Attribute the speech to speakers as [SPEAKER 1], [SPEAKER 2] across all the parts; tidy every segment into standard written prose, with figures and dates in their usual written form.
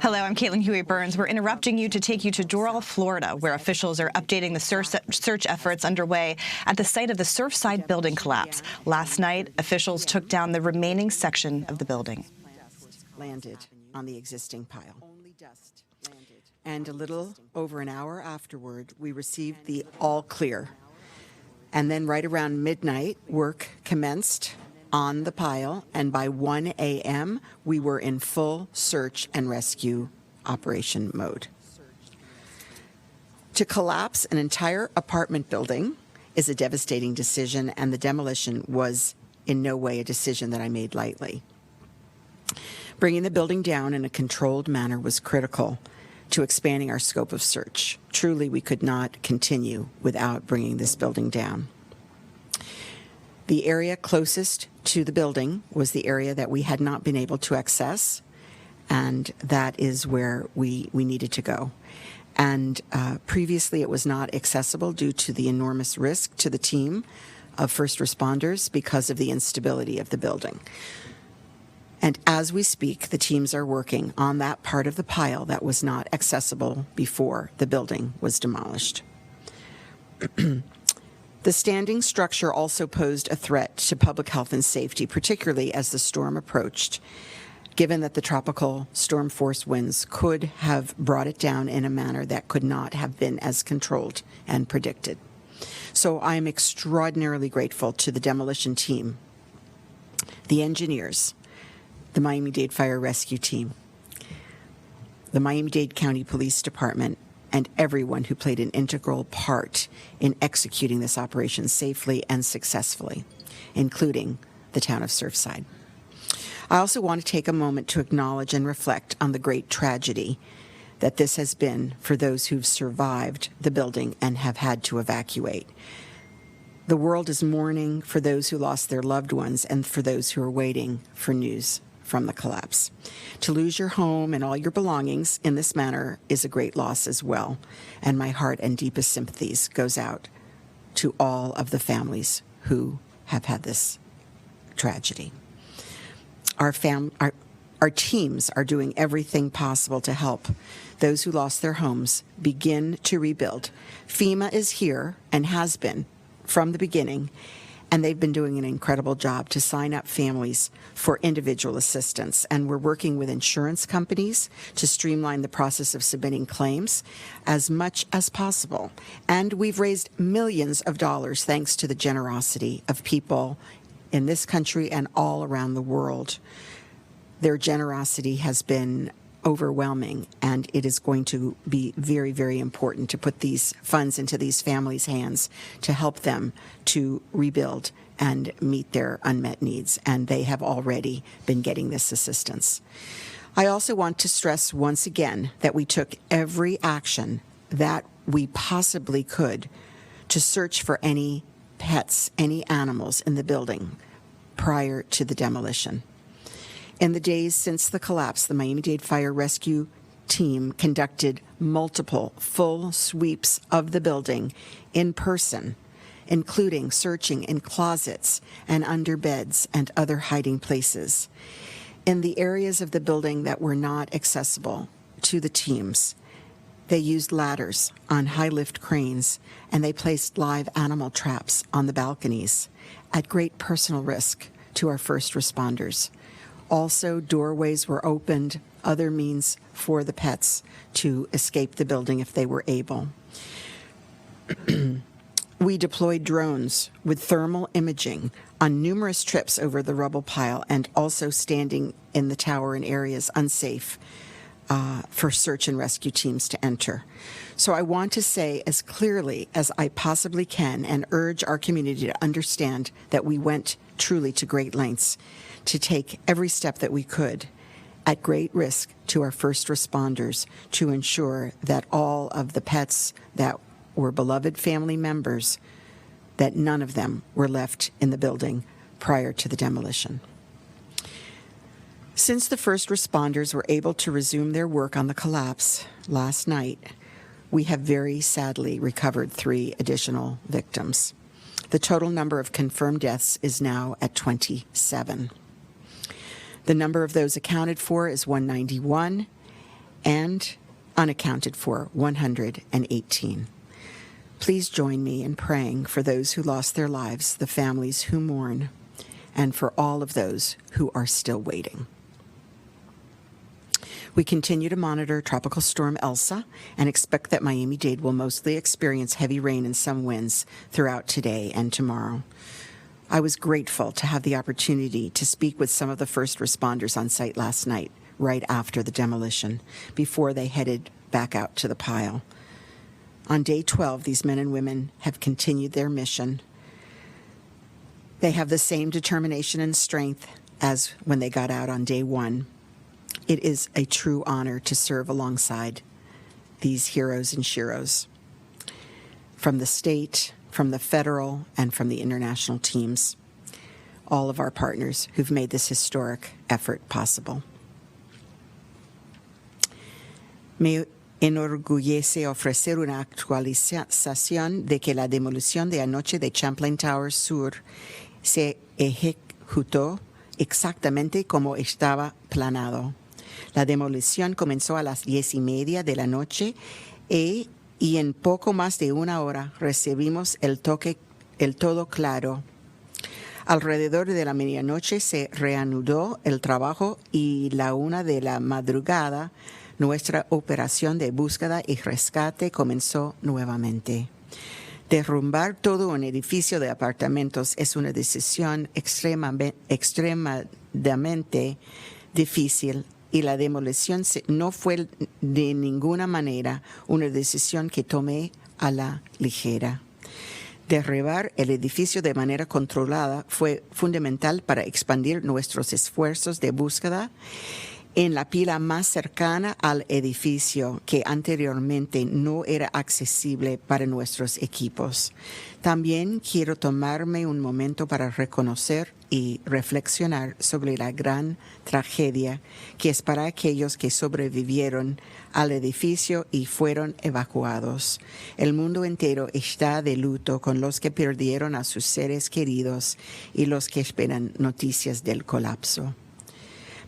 [SPEAKER 1] Hello, I'm Caitlin Huey-Burns. We're interrupting you to take you to Doral, Florida, where officials are updating the search efforts underway at the site of the Surfside building collapse. Last night, officials took down the remaining section of the building.
[SPEAKER 2] Landed on the existing pile. And a little over an hour afterward, we received the all clear. And then right around midnight, work commenced on the pile, and by 1 a.m., we were in full search and rescue operation mode. To collapse an entire apartment building is a devastating decision, and the demolition was in no way a decision that I made lightly. Bringing the building down in a controlled manner was critical to expanding our scope of search. Truly, we could not continue without bringing this building down. The area closest to the building was the area that we had not been able to access, and that is where we needed to go. And previously it was not accessible due to the enormous risk to the team of first responders because of the instability of the building. And as we speak, the teams are working on that part of the pile that was not accessible before the building was demolished. The standing structure also posed a threat to public health and safety, particularly as the storm approached, given that the tropical storm force winds could have brought it down in a manner that could not have been as controlled and predicted. So I am extraordinarily grateful to the demolition team, the engineers, the Miami-Dade Fire Rescue Team, the Miami-Dade County Police Department, and everyone who played an integral part in executing this operation safely and successfully, including the town of Surfside. I also want to take a moment to acknowledge and reflect on the great tragedy that this has been for those who've survived the building and have had to evacuate. The world is mourning for those who lost their loved ones and for those who are waiting for news from the collapse. To lose your home and all your belongings in this manner is a great loss as well, and my heart and deepest sympathies goes out to all of the families who have had this tragedy. Our teams are doing everything possible to help those who lost their homes begin to rebuild. FEMA is here and has been from the beginning, and they've been doing an incredible job to sign up families for individual assistance. And we're working with insurance companies to streamline the process of submitting claims as much as possible. And we've raised millions of dollars thanks to the generosity of people in this country and all around the world. Their generosity has been overwhelming, and it is going to be very, very important to put these funds into these families' hands to help them to rebuild and meet their unmet needs, and they have already been getting this assistance. I also want to stress once again that we took every action that we possibly could to search for any pets, any animals in the building prior to the demolition. In the days since the collapse, the Miami-Dade Fire Rescue Team conducted multiple full sweeps of the building in person, including searching in closets and under beds and other hiding places. In the areas of the building that were not accessible to the teams, they used ladders on high-lift cranes, and they placed live animal traps on the balconies at great personal risk to our first responders. Also, doorways were opened, other means for the pets to escape the building if they were able. We deployed drones with thermal imaging on numerous trips over the rubble pile, and also standing in the tower in areas unsafe for search and rescue teams to enter. So I want to say as clearly as I possibly can and urge our community to understand that we went truly to great lengths to take every step that we could at great risk to our first responders to ensure that all of the pets that were beloved family members, that none of them were left in the building prior to the demolition. Since the first responders were able to resume their work on the collapse last night, we have very sadly recovered 3 additional victims. The total number of confirmed deaths is now at 27. The number of those accounted for is 191, and unaccounted for 118. Please join me in praying for those who lost their lives, the families who mourn, and for all of those who are still waiting. We continue to monitor Tropical Storm Elsa and expect that Miami-Dade will mostly experience heavy rain and some winds throughout today and tomorrow. I was grateful to have the opportunity to speak with some of the first responders on site last night, right after the demolition, before they headed back out to the pile. On day 12, these men and women have continued their mission. They have the same determination and strength as when they got out on day 1. It is a true honor to serve alongside these heroes and sheroes from the state, from the federal, and from the international teams, all of our partners who've made this historic effort possible. Me enorgullece ofrecer una actualización de que la demolición de anoche de Champlain Tower Sur se ejecutó exactamente como estaba planeado. La demolición comenzó a las 10:30 de la noche y en poco más de una hora recibimos el todo claro. Alrededor de la medianoche se reanudó el trabajo y la 1 de la madrugada nuestra operación de búsqueda y rescate comenzó nuevamente. Derrumbar todo un edificio de apartamentos es una decisión extremadamente difícil y la demolición no fue de ninguna manera una decisión que tomé a la ligera. Derribar el edificio de manera controlada fue fundamental para expandir nuestros esfuerzos de búsqueda en la pila más cercana al edificio que anteriormente no era accesible para nuestros equipos. También quiero tomarme un momento para reconocer y reflexionar sobre la gran tragedia que es para aquellos que sobrevivieron al edificio y fueron evacuados. El mundo entero está de luto con los que perdieron a sus seres queridos y los que esperan noticias del colapso.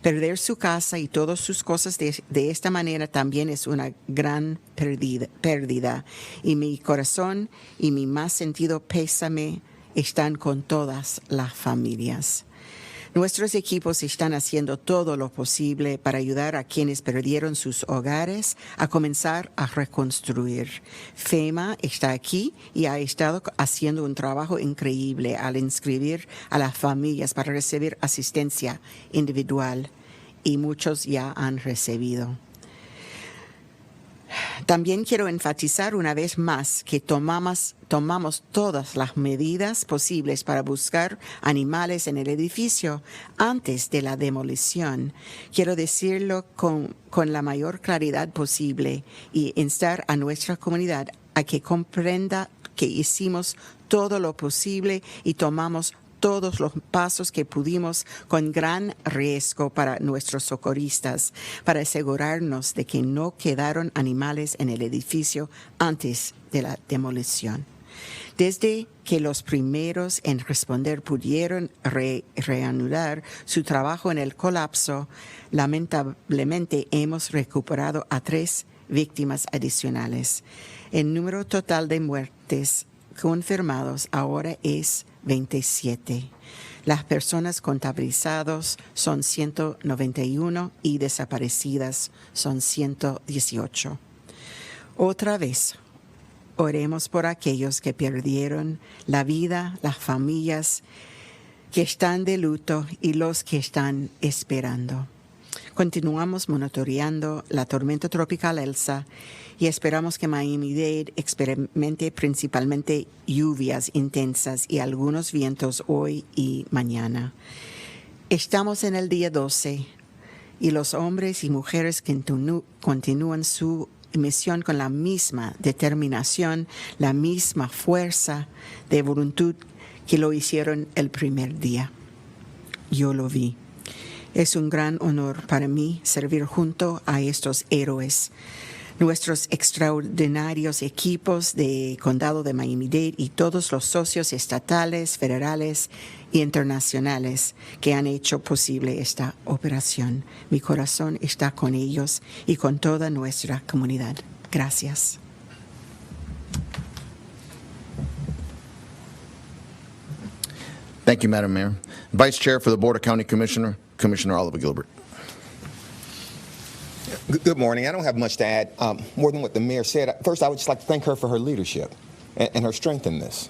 [SPEAKER 2] Perder su casa y todas sus cosas de esta manera también es una gran pérdida, y mi corazón y mi más sentido pésame están con todas las familias. Nuestros equipos están haciendo todo lo posible para ayudar a quienes perdieron sus hogares a comenzar a reconstruir. FEMA está aquí y ha estado haciendo un trabajo increíble al inscribir a las familias para recibir asistencia individual, y muchos ya han recibido. También quiero enfatizar una vez más que tomamos todas las medidas posibles para buscar animales en el edificio antes de la demolición. Quiero decirlo con la mayor claridad posible y instar a nuestra comunidad a que comprenda que hicimos todo lo posible y tomamos todos los pasos que pudimos con gran riesgo para nuestros socorristas, para asegurarnos de que no quedaron animales en el edificio antes de la demolición. Desde que los primeros en responder pudieron reanudar su trabajo en el colapso, lamentablemente hemos recuperado a 3 víctimas adicionales. El número total de muertes confirmados ahora es 27. Las personas contabilizadas son 191 y desaparecidas son 118. Otra vez, oremos por aquellos que perdieron la vida, las familias que están de luto y los que están esperando. Continuamos monitoreando la tormenta tropical Elsa y esperamos que Miami-Dade experimente principalmente lluvias intensas y algunos vientos hoy y mañana. Estamos en el día 12 y los hombres y mujeres que continúan su misión con la misma determinación, la misma fuerza de voluntad que lo hicieron el primer día. Yo lo vi. Es un gran honor para mí servir junto a estos héroes. nuestros extraordinarios equipos de Condado de Miami-Dade y todos los socios estatales, federales y internacionales que han hecho posible esta operación. Mi corazón está con ellos y con toda nuestra comunidad. Gracias.
[SPEAKER 3] Thank you, Madam Mayor. Vice Chair for the Board of County Commissioner, Commissioner Oliver Gilbert.
[SPEAKER 4] Good morning. I don't have much to add, more than what the mayor said. First, I would just like to thank her for her leadership and her strength in this.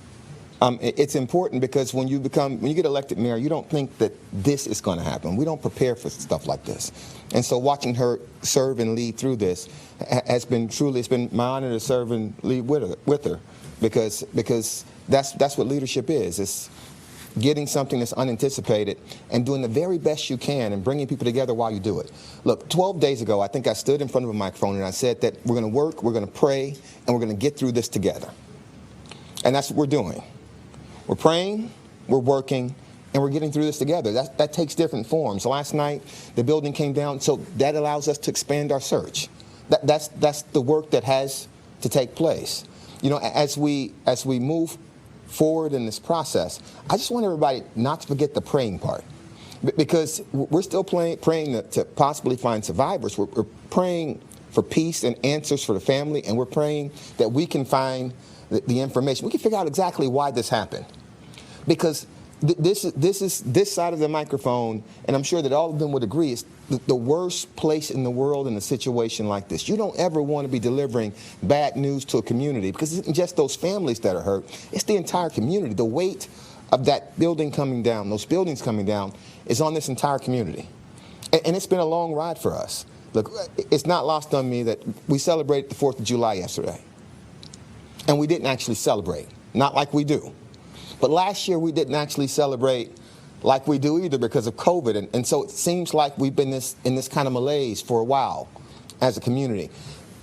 [SPEAKER 4] It's important because when you get elected mayor, you don't think that this is going to happen. We don't prepare for stuff like this. And so watching her serve and lead through this has been truly, it's been my honor to serve and lead with her because that's what leadership is. It's getting something that's unanticipated and doing the very best you can and bringing people together while you do it. Look, 12 days ago, I think I stood in front of a microphone and I said that we're going to work, we're going to pray, and we're going to get through this together. And that's what we're doing. We're praying, we're working, and we're getting through this together. That takes different forms. Last night, the building came down, so that allows us to expand our search. That's the work that has to take place. You know, as we move forward in this process, I just want everybody not to forget the praying part, because we're still praying to possibly find survivors. We're praying for peace and answers for the family, and we're praying that we can find the information. We can figure out exactly why this happened, because this side of the microphone, and I'm sure that all of them would agree, is the worst place in the world in a situation like this. You don't ever want to be delivering bad news to a community, because it isn't just those families that are hurt, it's the entire community. The weight of that building coming down, those buildings coming down, is on this entire community. And it's been a long ride for us. Look, it's not lost on me that we celebrated the 4th of July yesterday. And we didn't actually celebrate, not like we do. But last year we didn't actually celebrate like we do either because of COVID. And so it seems like we've been in this kind of malaise for a while as a community.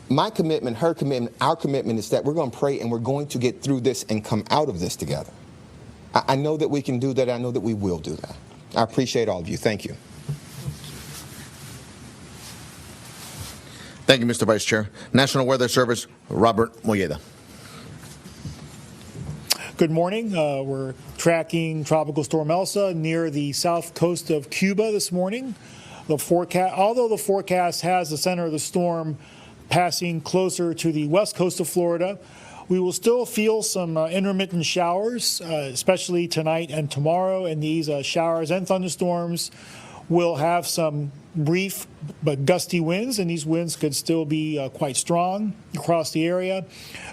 [SPEAKER 4] My commitment, her commitment, our commitment is that we're going to pray and we're going to get through this and come out of this together. I know that we can do that. I know that we will do that. I appreciate all of you. Thank you.
[SPEAKER 3] Thank you, Mr. Vice Chair. National Weather Service, Robert Molleda.
[SPEAKER 5] Good morning. We're tracking Tropical Storm Elsa near the south coast of Cuba this morning. Although the forecast has the center of the storm passing closer to the west coast of Florida, we will still feel some intermittent showers, especially tonight and tomorrow. And these showers and thunderstorms will have some brief but gusty winds, and these winds could still be quite strong across the area,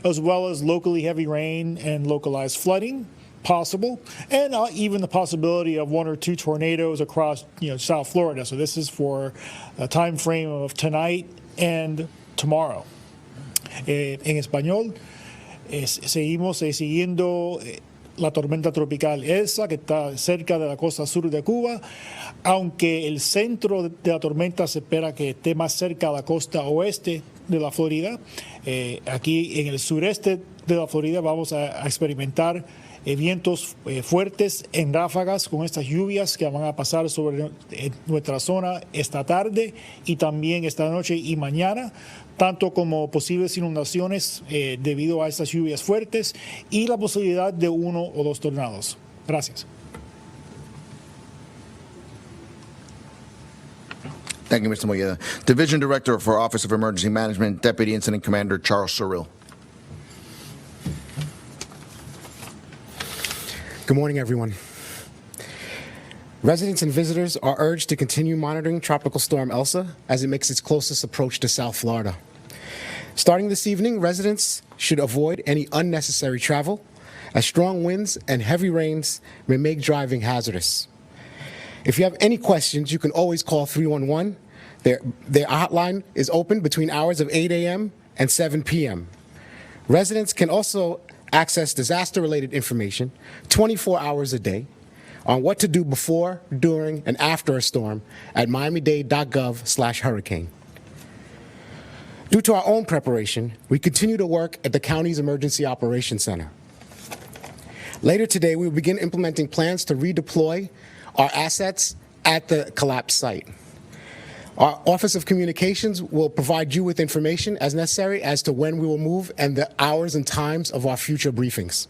[SPEAKER 5] as well as locally heavy rain and localized flooding possible, and even the possibility of 1 or 2 tornadoes across South Florida. So this is for a time frame of tonight and tomorrow. En español, seguimos siguiendo la tormenta tropical Elsa, que está cerca de la costa sur de Cuba, aunque el centro de la tormenta se espera que esté más cerca de la costa oeste de la Florida. Aquí en el sureste de la Florida vamos a experimentar vientos fuertes en ráfagas con estas lluvias que van a pasar sobre nuestra zona esta tarde y también esta noche y mañana, tanto como posibles inundaciones debido a estas lluvias fuertes y la posibilidad de 1 o 2 tornados. Gracias.
[SPEAKER 3] Thank you, Mr. Molleda. Division Director for Office of Emergency Management, Deputy Incident Commander Charles Sorrell.
[SPEAKER 6] Good morning, everyone. Residents and visitors are urged to continue monitoring Tropical Storm Elsa as it makes its closest approach to South Florida. Starting this evening, residents should avoid any unnecessary travel, as strong winds and heavy rains may make driving hazardous. If you have any questions, you can always call 311. Their hotline is open between hours of 8 a.m. and 7 p.m. Residents can also access disaster-related information 24 hours a day on what to do before, during, and after a storm at miamidade.gov/hurricane. Due to our own preparation, we continue to work at the county's Emergency Operations Center. Later today, we will begin implementing plans to redeploy our assets at the collapsed site. Our Office of Communications will provide you with information as necessary as to when we will move and the hours and times of our future briefings.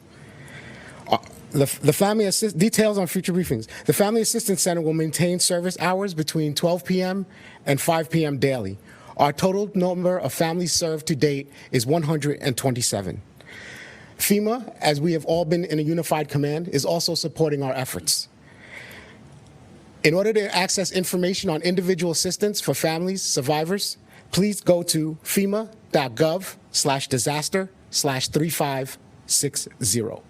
[SPEAKER 6] Details on future briefings. The Family Assistance Center will maintain service hours between 12 p.m. and 5 p.m. daily. Our total number of families served to date is 127. FEMA, as we have all been in a unified command, is also supporting our efforts. In order to access information on individual assistance for families, survivors, please go to fema.gov/disaster/3560.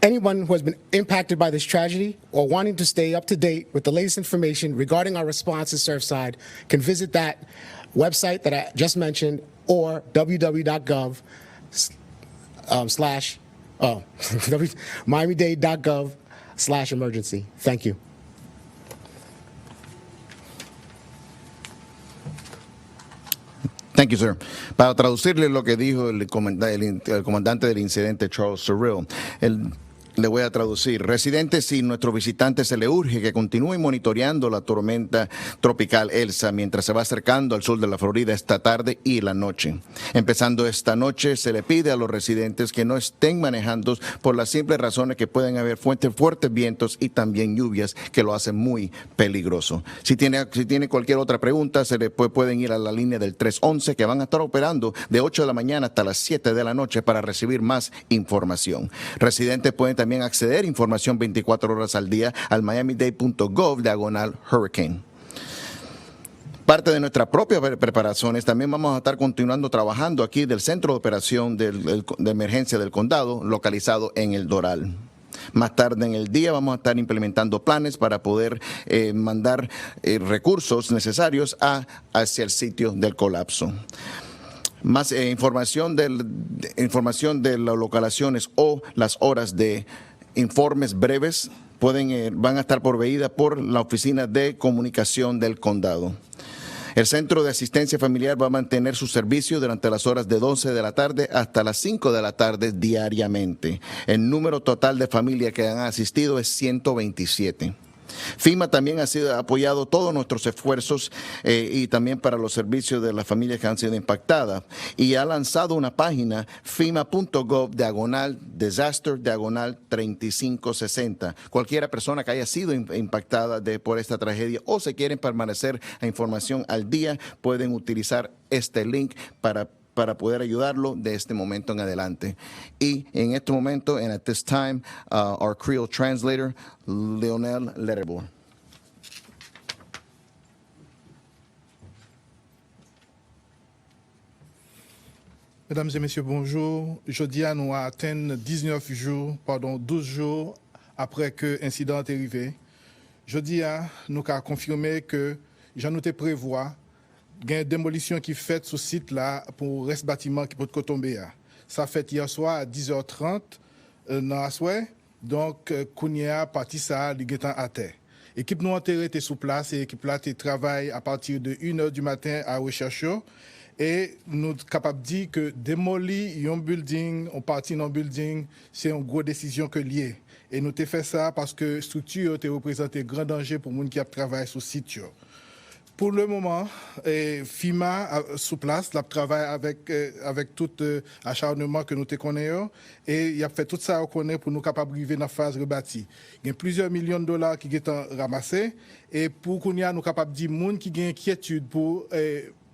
[SPEAKER 6] Anyone who has been impacted by this tragedy or wanting to stay up to date with the latest information regarding our response at Surfside can visit that website that I just mentioned or miamidade.gov/emergency. Thank you.
[SPEAKER 3] Thank you, sir. Para traducirle lo que dijo el comandante del incidente, Charles Surreal, le voy a traducir. Residentes y nuestros visitantes se le urge que continúen monitoreando la tormenta tropical Elsa mientras se va acercando al sur de la Florida esta tarde y la noche. Empezando esta noche, se le pide a los residentes que no estén manejando por las simples razones que pueden haber fuertes vientos y también lluvias que lo hacen muy peligroso. Si tiene cualquier otra pregunta, pueden ir a la línea del 311 que van a estar operando de 8 de la mañana hasta las 7 de la noche para recibir más información. Residentes pueden también acceder a información 24 horas al día al miamidade.gov/hurricane. Parte de nuestras propias preparaciones, también vamos a estar continuando trabajando aquí del Centro de Operación de Emergencia del Condado, localizado en el Doral. Más tarde en el día vamos a estar implementando planes para poder mandar recursos necesarios hacia el sitio del colapso. Más información de las localizaciones o las horas de informes breves van a estar proveídas por la Oficina de Comunicación del Condado. El Centro de Asistencia Familiar va a mantener su servicio durante las horas de 12 de la tarde hasta las 5 de la tarde diariamente. El número total de familias que han asistido es 127. FEMA también ha apoyado todos nuestros esfuerzos y también para los servicios de las familias que han sido impactadas y ha lanzado una página fema.gov/disaster/3560. Cualquiera persona que haya sido impactada por esta tragedia o se quieren permanecer a información al día pueden utilizar este link para poder ayudarlo de este momento en adelante. Y en este momento, and at this time, our Creole translator, Lionel Letterbourne.
[SPEAKER 7] Mesdames et messieurs, bonjour. Jeudi, nous atteint 12 jours après que l'incident est arrivé. Jeudi, nous avons confirmé que j'en nous prévoit il y a une démolition qui est faite sur ce site-là pour le reste bâtiment qui peut tomber. Ça fait hier soir à 10h30 dans la soirée. Donc, Kounia parti ça, il est à terre. L'équipe nous enterrée était sur place et l'équipe là travaille à partir de 1h du matin à recherche. Et nous sommes capables de dire que démolir un building, on partit dans un building, c'est une grosse décision que liée. Et nous avons fait ça parce que la structure a représenté un grand danger pour les gens qui travaillent sur le site. Pour le moment, FEMA sous place, il travaille avec tout acharnement que nous connaissons et il a fait tout ça pour nous capables d'arriver dans la phase rebâtie. Il y a plusieurs millions de dollars qui sont ramassés et pour qu'on y a nous capables de dire gens qui ont inquiétude pour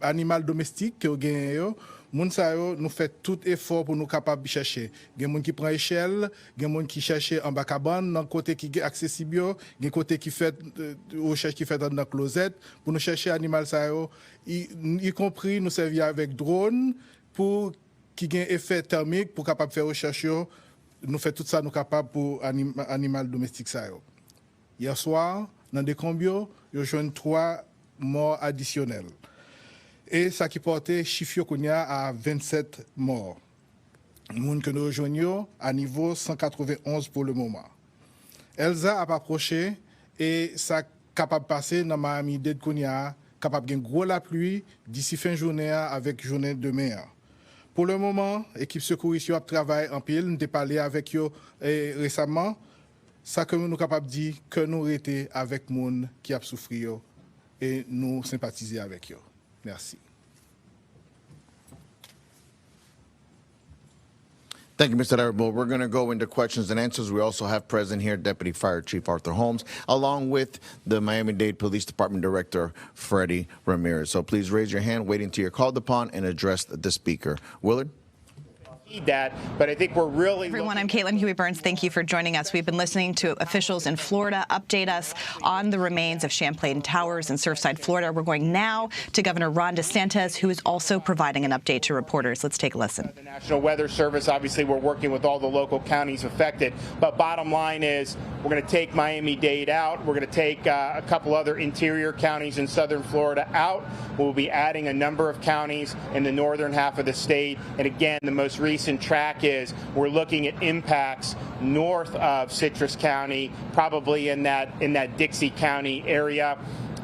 [SPEAKER 7] animal domestique que gagnent moun sa yo nous fait tout effort pour nous capable de chercher. Il y a des gens qui prend échelle, il y a des gens qui cherchent en bas cabane, dans côté qui est accessible, il y a côté qui fait recherche qui fait dans la closette pour nous chercher animal sa yo, y compris nous servir avec drone pour qui gagne effet thermique pour capable faire recherche. Nous fait tout ça nous capable pour animal domestique sa yo. Hier soir dans des combio, yo joine 3 morts additionnels. Et ça qui portait chiffre à 27 morts. Les gens que nous rejoignons à niveau 191 pour le moment. Elsa a approché et ça capable de passer dans Miami-Dade Kounia, capable de gros la pluie d'ici fin journée avec journée demain. Pour le moment, l'équipe secouriste a travaillé en pile, nous avons parlé avec eux récemment. Ça que nous sommes capables de dire que nous étions avec les gens qui ont souffert et nous sympathiser avec eux. Merci.
[SPEAKER 3] Thank you, Mr. Arable. We're going to go into questions and answers. We also have present here Deputy Fire Chief Arthur Holmes, along with the Miami-Dade Police Department Director, Freddie Ramirez. So please raise your hand, wait until you're called upon, and address the speaker. Willard?
[SPEAKER 8] That, but I think we're really
[SPEAKER 1] Everyone, I'm Caitlin Huey-Burns. Thank you for joining us. We've been listening to officials in Florida update us on the remains of Champlain Towers in Surfside, Florida. We're going now to Governor Ron DeSantis, who is also providing an update to reporters. Let's take a listen.
[SPEAKER 8] The National Weather Service, obviously, we're working with all the local counties affected. But bottom line is we're going to take Miami-Dade out. We're going to take a couple other interior counties in southern Florida out. We'll be adding a number of counties in the northern half of the state. And again, the most recent track is we're looking at impacts north of Citrus County, probably in that Dixie County area.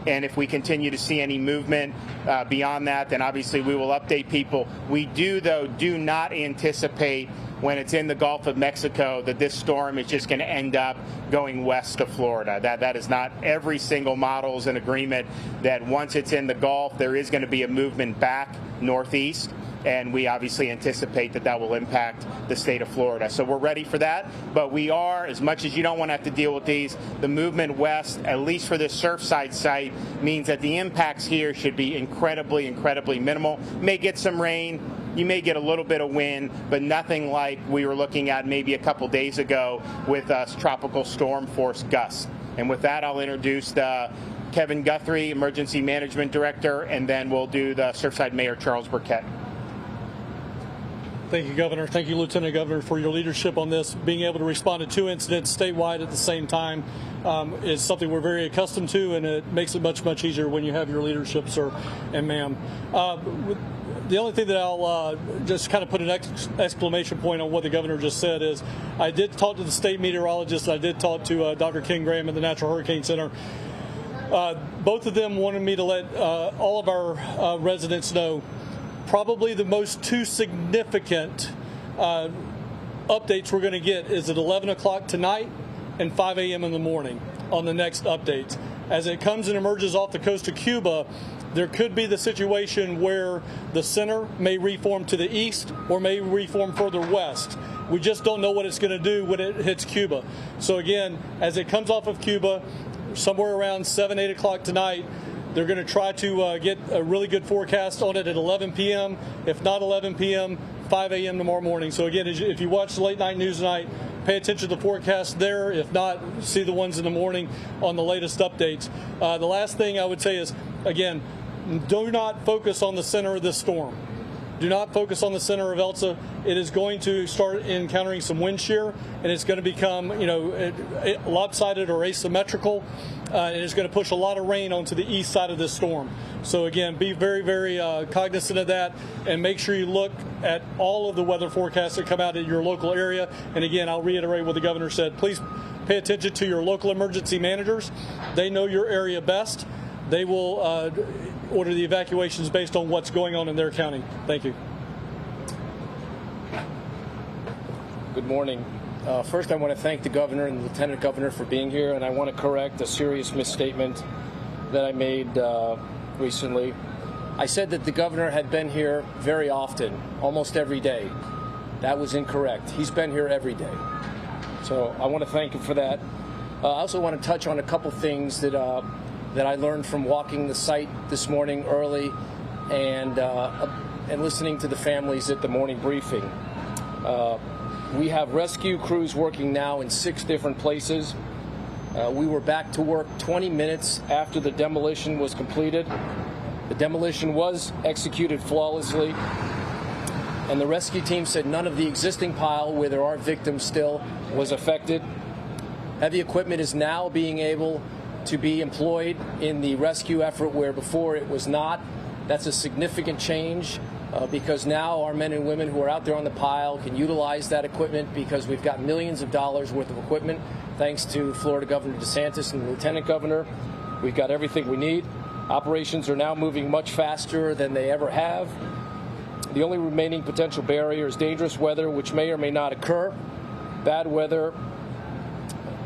[SPEAKER 8] And if we continue to see any movement beyond that, then obviously we will update people. We do not anticipate when it's in the Gulf of Mexico that this storm is just going to end up going west of Florida. That is not. Every single model is in agreement that once it's in the Gulf, there is going to be a movement back northeast. And we obviously anticipate that will impact the state of Florida. So we're ready for that. But we are, as much as you don't want to have to deal with these, the movement west, at least for this Surfside site, means that the impacts here should be incredibly, incredibly minimal. May get some rain. You may get a little bit of wind, but nothing like we were looking at maybe a couple days ago with tropical storm force gusts. And with that, I'll introduce Kevin Guthrie, Emergency Management Director, and then we'll do the Surfside Mayor, Charles Burkett.
[SPEAKER 9] Thank you, Governor. Thank you, Lieutenant Governor, for your leadership on this. Being able to respond to two incidents statewide at the same time is something we're very accustomed to, and it makes it much, much easier when you have your leadership, sir and ma'am. The only thing that I'll just kind of put an exclamation point on what the governor just said is I did talk to the state meteorologist. I did talk to Dr. Ken Graham at the Natural Hurricane Center. Both of them wanted me to let all of our residents know probably the most two significant updates we're going to get is at 11 o'clock tonight and 5 a.m. in the morning on the next updates. As it comes and emerges off the coast of Cuba, there could be the situation where the center may reform to the east or may reform further west. We just don't know what it's going to do when it hits Cuba. So again, as it comes off of Cuba, somewhere around 7, 8 o'clock tonight, they're going to try to get a really good forecast on it at 11 p.m. If not 11 p.m., 5 a.m. tomorrow morning. So again, if you watch the late night news tonight, pay attention to the forecast there. If not, see the ones in the morning on the latest updates. The last thing I would say is, again, do not focus on the center of this storm. Do not focus on the center of Elsa. It is going to start encountering some wind shear, and it's going to become, lopsided or asymmetrical, and it's going to push a lot of rain onto the east side of this storm. So again, be very, very cognizant of that, and make sure you look at all of the weather forecasts that come out in your local area. And again, I'll reiterate what the governor said. Please pay attention to your local emergency managers. They know your area best. They will order the evacuations based on what's going on in their county. Thank you.
[SPEAKER 10] Good morning. First, I want to thank the governor and the lieutenant governor for being here, and I want to correct a serious misstatement that I made recently. I said that the governor had been here very often, almost every day. That was incorrect. He's been here every day. So I want to thank him for that. I also want to touch on a couple things that I learned from walking the site this morning early and listening to the families at the morning briefing. We have rescue crews working now in 6 different places. We were back to work 20 minutes after the demolition was completed. The demolition was executed flawlessly, and the rescue team said none of the existing pile where there are victims still was affected. Heavy equipment is now being able to be employed in the rescue effort where before it was not. That's a significant change because now our men and women who are out there on the pile can utilize that equipment because we've got millions of dollars worth of equipment thanks to Florida Governor DeSantis and the Lieutenant Governor. We've got everything we need. Operations are now moving much faster than they ever have. The only remaining potential barrier is dangerous weather, which may or may not occur. Bad weather.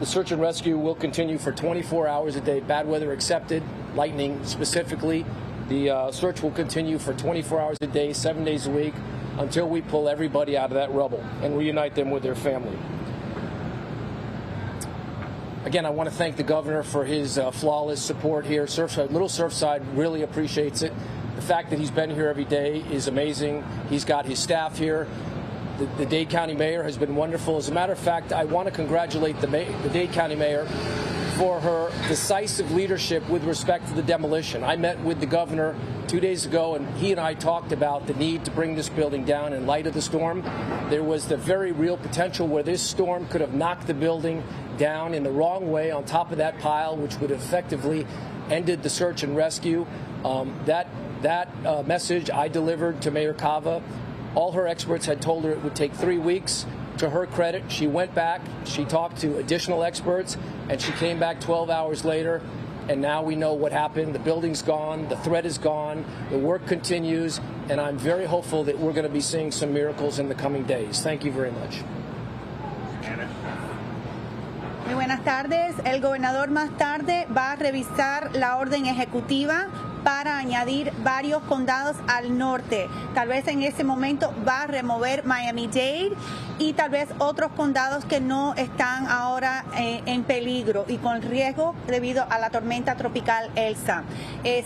[SPEAKER 10] The search and rescue will continue for 24 hours a day, bad weather accepted. lightning specifically. The search will continue for 24 hours a day, 7 days a week, until we pull everybody out of that rubble and reunite them with their family. Again, I want to thank the governor for his flawless support here. Surfside, Little Surfside really appreciates it. The fact that he's been here every day is amazing. He's got his staff here. The Dade County Mayor has been wonderful. As a matter of fact, I want to congratulate the Dade County Mayor for her decisive leadership with respect to the demolition. I met with the governor 2 days ago, and he and I talked about the need to bring this building down in light of the storm. There was the very real potential where this storm could have knocked the building down in the wrong way on top of that pile, which would have effectively ended the search and rescue. That message I delivered to Mayor Cava. All her experts had told her it would take 3 weeks. To her credit, she went back, she talked to additional experts, and she came back 12 hours later, and now we know what happened. The building's gone, the threat is gone, the work continues, and I'm very hopeful that we're going to be seeing some miracles in the coming days. Thank you very much.
[SPEAKER 11] Muy buenas tardes. El gobernador más tarde va a revisar la orden ejecutiva para añadir varios condados al norte. Tal vez en ese momento va a remover Miami-Dade y tal vez otros condados que no están ahora en peligro y con riesgo debido a la tormenta tropical Elsa.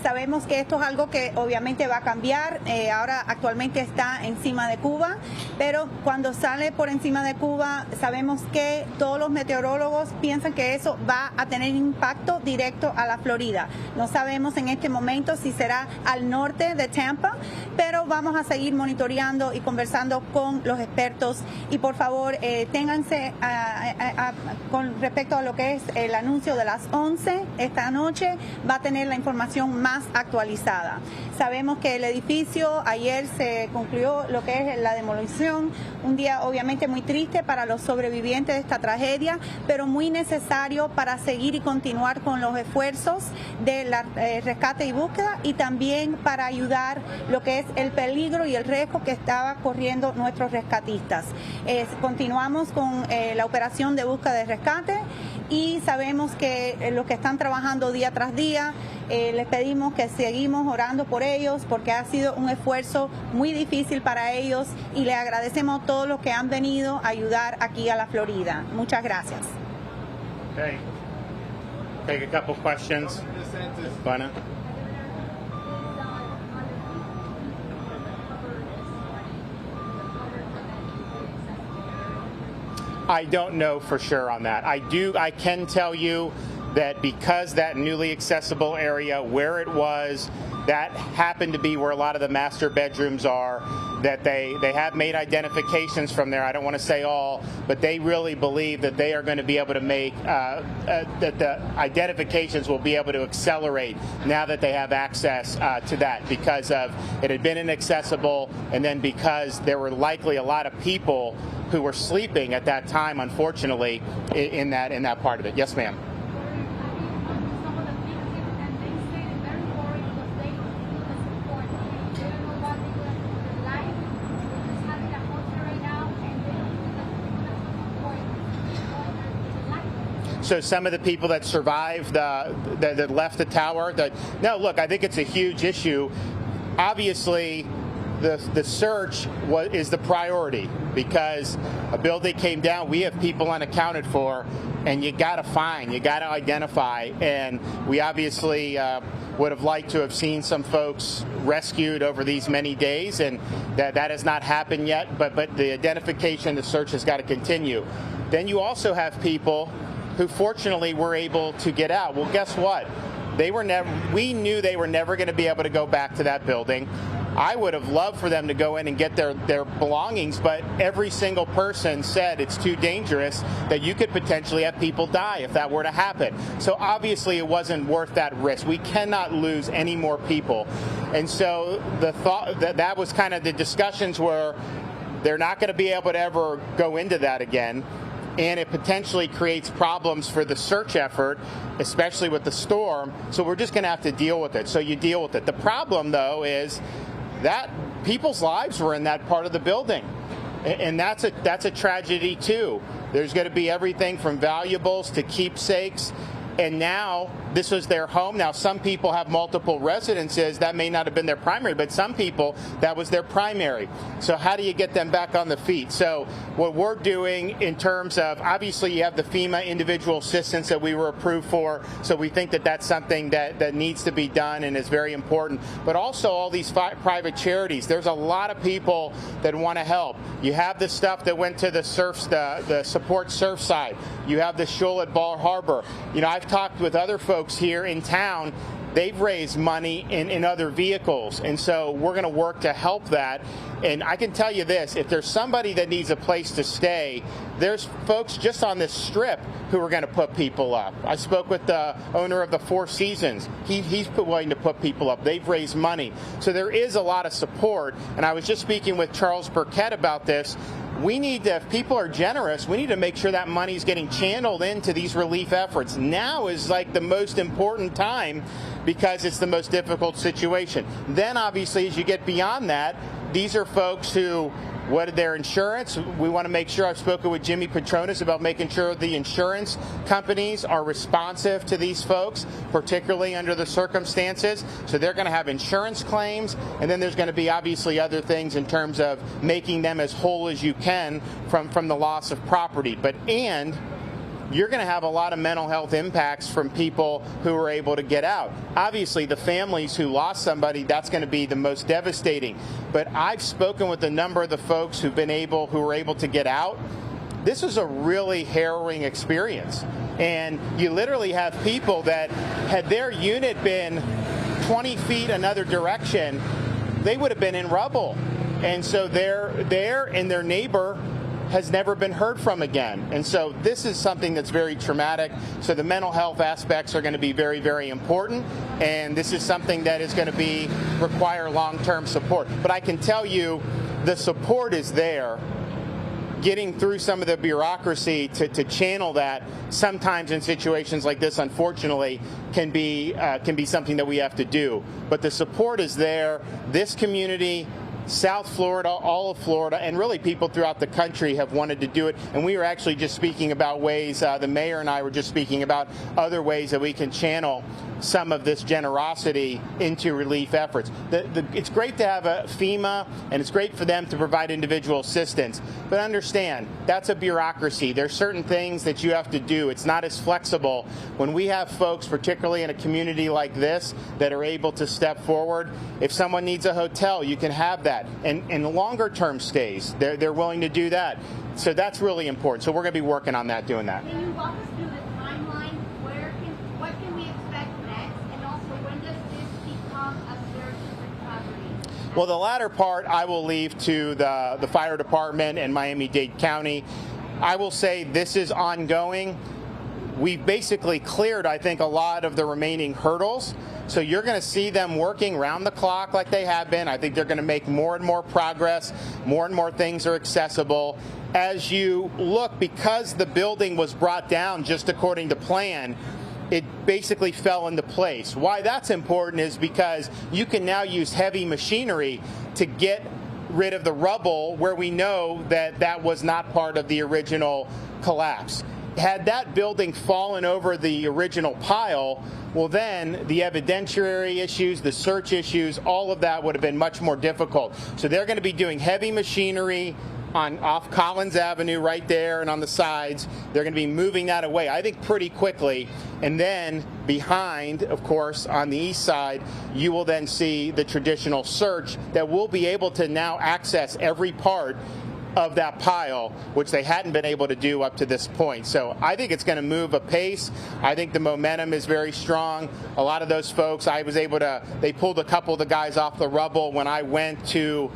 [SPEAKER 11] Sabemos que esto es algo que obviamente va a cambiar. Ahora actualmente está encima de Cuba, pero cuando sale por encima de Cuba sabemos que todos los meteorólogos piensan que eso va a tener impacto directo a la Florida. No sabemos en este momento si será al norte de Tampa, pero vamos a seguir monitoreando y conversando con los expertos. Y por favor, ténganse con respecto a lo que es el anuncio de las 11 esta noche, va a tener la información más actualizada. Sabemos que el edificio, ayer se concluyó lo que es la demolición, un día obviamente muy triste para los sobrevivientes de esta tragedia, pero muy necesario para seguir y continuar con los esfuerzos de rescate y búsqueda y también para ayudar lo que es el peligro y el riesgo que estaba corriendo nuestros rescatistas. Continuamos con la operación de búsqueda y rescate y sabemos que los que están trabajando día tras día, les pedimos que seguimos orando por ellos porque ha sido un esfuerzo muy difícil para ellos y les agradecemos a todos los que han venido a ayudar aquí a la Florida. Muchas gracias.
[SPEAKER 8] Okay. Take a couple questions. Buena. I don't know for sure on that. I can tell you that because that newly accessible area where it was, that happened to be where a lot of the master bedrooms are, that they have made identifications from there. I don't want to say all, but they really believe that they are going to be able to make, that the identifications will be able to accelerate now that they have access to that because of it had been inaccessible and then because there were likely a lot of people who were sleeping at that time, unfortunately, in that part of it. Yes, ma'am. So some of the people that survived, that left the tower, no, look, I think it's a huge issue. Obviously, the search is the priority because a building came down. We have people unaccounted for, and you got to find, you got to identify. And we obviously would have liked to have seen some folks rescued over these many days, and that has not happened yet. But the identification, the search has got to continue. Then you also have people who fortunately were able to get out. Well, guess what? We knew they were never going to be able to go back to that building. I would have loved for them to go in and get their belongings, but every single person said it's too dangerous, that you could potentially have people die if that were to happen. So obviously it wasn't worth that risk. We cannot lose any more people. And so the thought that was kind of the discussions were they're not going to be able to ever go into that again. And it potentially creates problems for the search effort, especially with the storm. So we're just going to have to deal with it. So you deal with it. The problem, though, is that people's lives were in that part of the building. And that's a tragedy, too. There's going to be everything from valuables to keepsakes. And now this was their home. Now, some people have multiple residences. That may not have been their primary, but some people, that was their primary. So how do you get them back on the feet? So what we're doing in terms of, obviously you have the FEMA individual assistance that we were approved for, so we think that that's something that needs to be done and is very important. But also all these private charities, there's a lot of people that want to help. You have the stuff that went to the support Surfside. You have the shoal at Bal Harbor. You know, I've talked with other folks here in town. They've raised money in other vehicles, and so we're going to work to help that. And I can tell you this, if there's somebody that needs a place to stay, there's folks just on this strip who are going to put people up. I spoke with the owner of the Four Seasons. He's willing to put people up. They've raised money. So there is a lot of support, and I was just speaking with Charles Burkett about this. We need to, if people are generous, we need to make sure that money is getting channeled into these relief efforts. Now is like the most important time because it's the most difficult situation. Then obviously as you get beyond that, these are folks who, what are their insurance? We want to make sure, I've spoken with Jimmy Petronas about making sure the insurance companies are responsive to these folks, particularly under the circumstances. So they're going to have insurance claims, and then there's going to be obviously other things in terms of making them as whole as you can from the loss of property. And you're going to have a lot of mental health impacts from people who are able to get out. Obviously, the families who lost somebody, that's going to be the most devastating. But I've spoken with a number of the folks who were able to get out. This was a really harrowing experience. And you literally have people that, had their unit been 20 feet another direction, they would have been in rubble. And so they're there, and their neighbor has never been heard from again. And so this is something that's very traumatic. So the mental health aspects are going to be very, very important. And this is something that is going to require long-term support. But I can tell you the support is there. Getting through some of the bureaucracy to channel that sometimes in situations like this, unfortunately, can be something that we have to do. But the support is there. This community, South Florida, all of Florida, and really people throughout the country have wanted to do it. And we were actually just speaking about ways, the mayor and I were just speaking about other ways that we can channel some of this generosity into relief efforts. It's great to have a FEMA, and it's great for them to provide individual assistance. But understand, that's a bureaucracy. There's certain things that you have to do. It's not as flexible. When we have folks, particularly in a community like this, that are able to step forward, if someone needs a hotel, you can have that. And longer term stays, they're willing to do that. So that's really important. So we're going to be working on that, doing that.
[SPEAKER 12] Can you walk us through the timeline? What can we expect next? And also, when does this become a search recovery?
[SPEAKER 8] Well, the latter part I will leave to the fire department and Miami-Dade County. I will say this is ongoing. We've basically cleared, I think, a lot of the remaining hurdles. So you're going to see them working round the clock like they have been. I think they're going to make more and more progress. More and more things are accessible. As you look, because the building was brought down just according to plan, it basically fell into place. Why that's important is because you can now use heavy machinery to get rid of the rubble where we know that that was not part of the original collapse. Had that building fallen over the original pile, well then the evidentiary issues, the search issues, all of that would have been much more difficult. So they're going to be doing heavy machinery off Collins Avenue right there and on the sides. They're going to be moving that away, I think, pretty quickly. And then behind, of course, on the east side, you will then see the traditional search that will be able to now access every part of that pile, which they hadn't been able to do up to this point. So I think it's going to move apace. I think the momentum is very strong. A lot of those folks, they pulled a couple of the guys off the rubble when I went to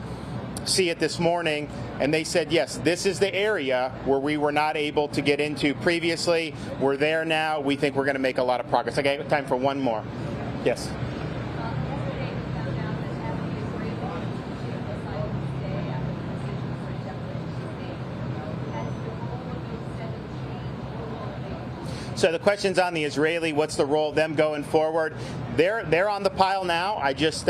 [SPEAKER 8] see it this morning, and they said, yes, this is the area where we were not able to get into previously. We're there now. We think we're going to make a lot of progress. Okay, time for one more. Yes. So the question's on the Israeli, what's the role of them going forward? They're on the pile now. I just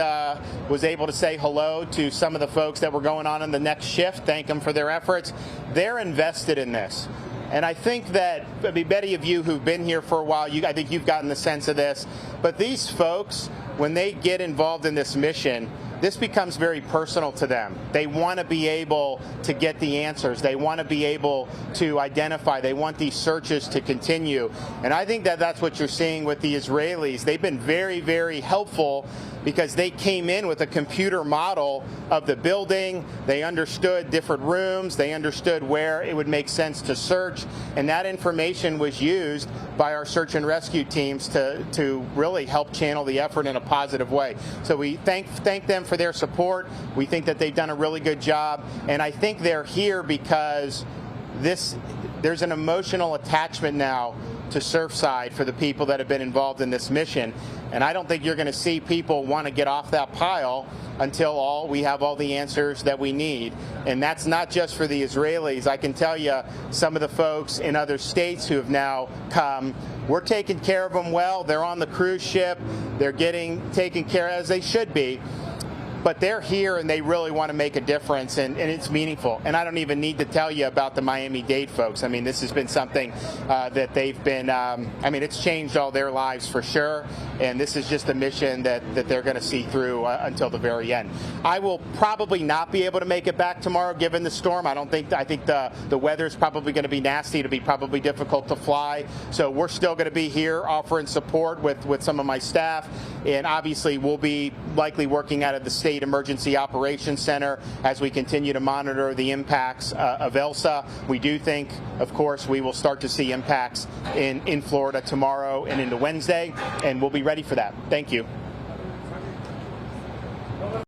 [SPEAKER 8] was able to say hello to some of the folks that were going on in the next shift, thank them for their efforts. They're invested in this. And I think that, I mean, many of you who've been here for a while, I think you've gotten the sense of this. But these folks, when they get involved in this mission, this becomes very personal to them. They want to be able to get the answers. They want to be able to identify. They want these searches to continue. And I think that that's what you're seeing with the Israelis. They've been very, very helpful because they came in with a computer model of the building. They understood different rooms. They understood where it would make sense to search. And that information was used by our search and rescue teams to really help channel the effort in a positive way. So we thank them for their support. We think that they've done a really good job. And I think they're here because there's an emotional attachment now to Surfside for the people that have been involved in this mission. And I don't think you're going to see people want to get off that pile until we have all the answers that we need. And that's not just for the Israelis. I can tell you some of the folks in other states who have now come, we're taking care of them well. They're on the cruise ship. They're getting taken care of as they should be. But they're here and they really want to make a difference, and it's meaningful. And I don't even need to tell you about the Miami-Dade folks. I mean, this has been something that they've been, I mean, it's changed all their lives for sure. And this is just a mission that they're going to see through until the very end. I will probably not be able to make it back tomorrow given the storm. I think the weather is probably going to be nasty. It'll be probably difficult to fly. So we're still going to be here offering support with some of my staff. And obviously we'll be likely working out of the State Emergency Operations Center as we continue to monitor the impacts of Elsa. We do think, of course, we will start to see impacts in Florida tomorrow and into Wednesday, and we'll be ready for that. Thank you.